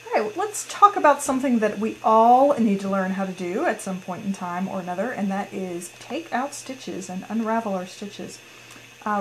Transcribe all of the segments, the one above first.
Alright, let's talk about something that we all need to learn how to do at some point in time or another, and that is take out stitches and unravel our stitches.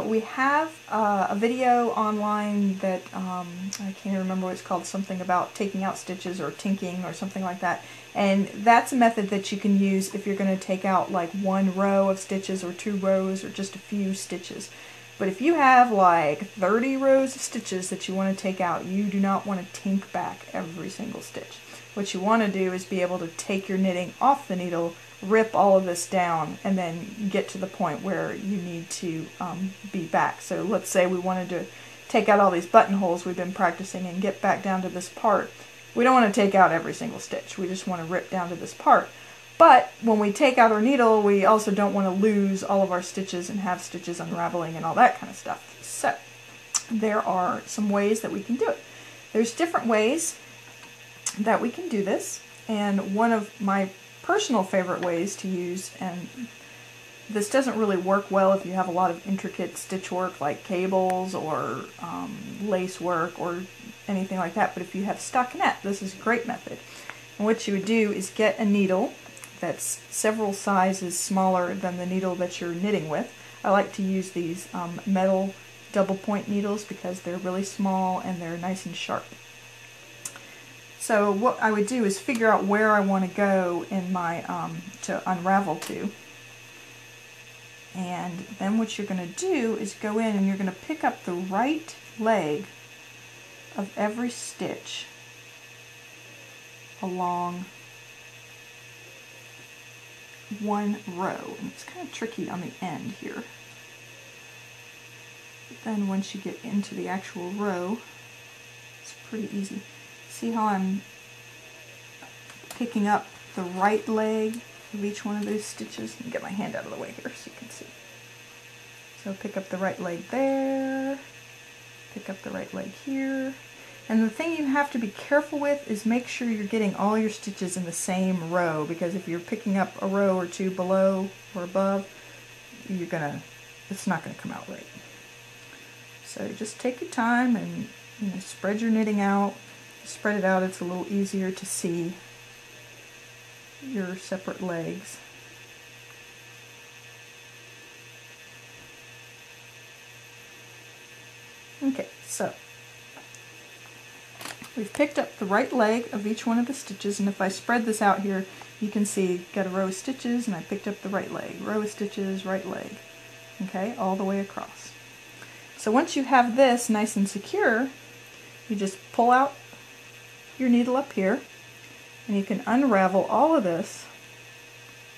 We have a video online that, I can't remember what it's called, something about taking out stitches or tinking or something like that. And that's a method that you can use if you're going to take out like one row of stitches or 2 rows or just a few stitches. But if you have like 30 rows of stitches that you want to take out, you do not want to tink back every single stitch. What you want to do is be able to take your knitting off the needle, rip all of this down, and then get to the point where you need to be back. So let's say we wanted to take out all these buttonholes we've been practicing and get back down to this part. We don't want to take out every single stitch. We just want to rip down to this part. But when we take out our needle, we also don't want to lose all of our stitches and have stitches unraveling and all that kind of stuff. So there are some ways that we can do it. There's different ways that we can do this, and one of my personal favorite ways to use, and this doesn't really work well if you have a lot of intricate stitch work like cables or lace work or anything like that, but if you have stockinette, this is a great method. And what you would do is get a needle that's several sizes smaller than the needle that you're knitting with. I like to use these metal double point needles because they're really small and they're nice and sharp. So what I would do is figure out where I want to go in my to unravel to. And then what you're going to do is go in and you're going to pick up the right leg of every stitch along one row. And it's kind of tricky on the end here. But then once you get into the actual row, it's pretty easy. See how I'm picking up the right leg of each one of those stitches? Let me get my hand out of the way here so you can see. So pick up the right leg there, pick up the right leg here. And the thing you have to be careful with is make sure you're getting all your stitches in the same row, because if you're picking up a row or 2 below or above, it's not gonna come out right. So just take your time and spread your knitting out. Spread it out, it's a little easier to see your separate legs. Okay, so we've picked up the right leg of each one of the stitches, and if I spread this out here, you can see got a row of stitches and I picked up the right leg, row of stitches, right leg, okay, all the way across. So once you have this nice and secure, you just pull out your needle up here, and you can unravel all of this.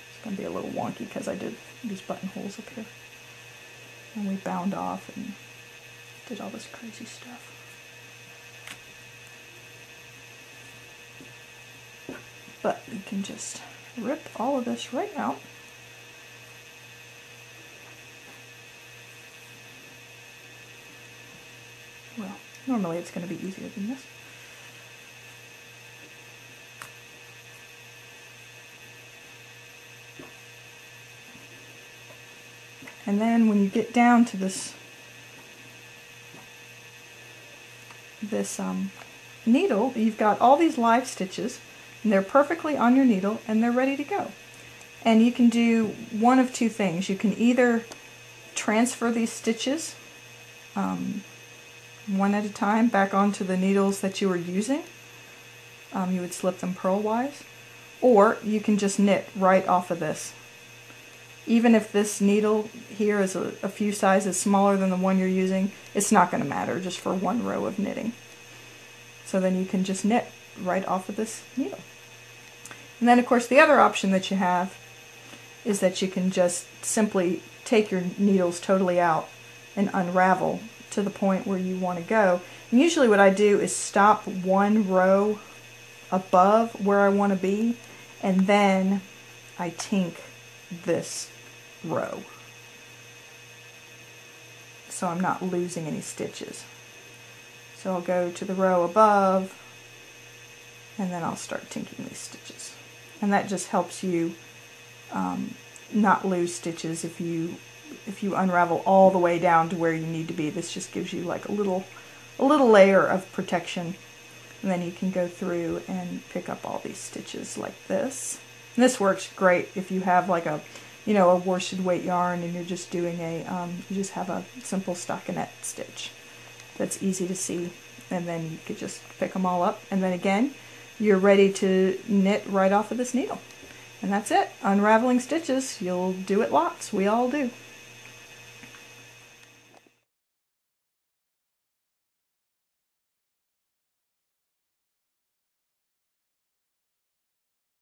It's going to be a little wonky because I did these buttonholes up here, and we bound off and did all this crazy stuff. But you can just rip all of this right out. Well, normally it's going to be easier than this. And then when you get down to this needle, you've got all these live stitches, and they're perfectly on your needle, and they're ready to go. And you can do one of 2 things. You can either transfer these stitches one at a time back onto the needles that you were using. You would slip them purlwise, or you can just knit right off of this. Even if this needle here is a few sizes smaller than the one you're using, it's not going to matter, just for one row of knitting. So then you can just knit right off of this needle. And then of course the other option that you have is that you can just simply take your needles totally out and unravel to the point where you want to go. And usually what I do is stop one row above where I want to be, and then I tink this row, so I'm not losing any stitches. So I'll go to the row above, and then I'll start tinking these stitches, and that just helps you not lose stitches if you unravel all the way down to where you need to be. This just gives you like a little layer of protection And then you can go through and pick up all these stitches like this. And this works great if you have like a, you know, a worsted weight yarn and you're just doing a, you just have a simple stockinette stitch that's easy to see. And then you could just pick them all up. And then again, you're ready to knit right off of this needle. And that's it. Unraveling stitches. You'll do it lots. We all do.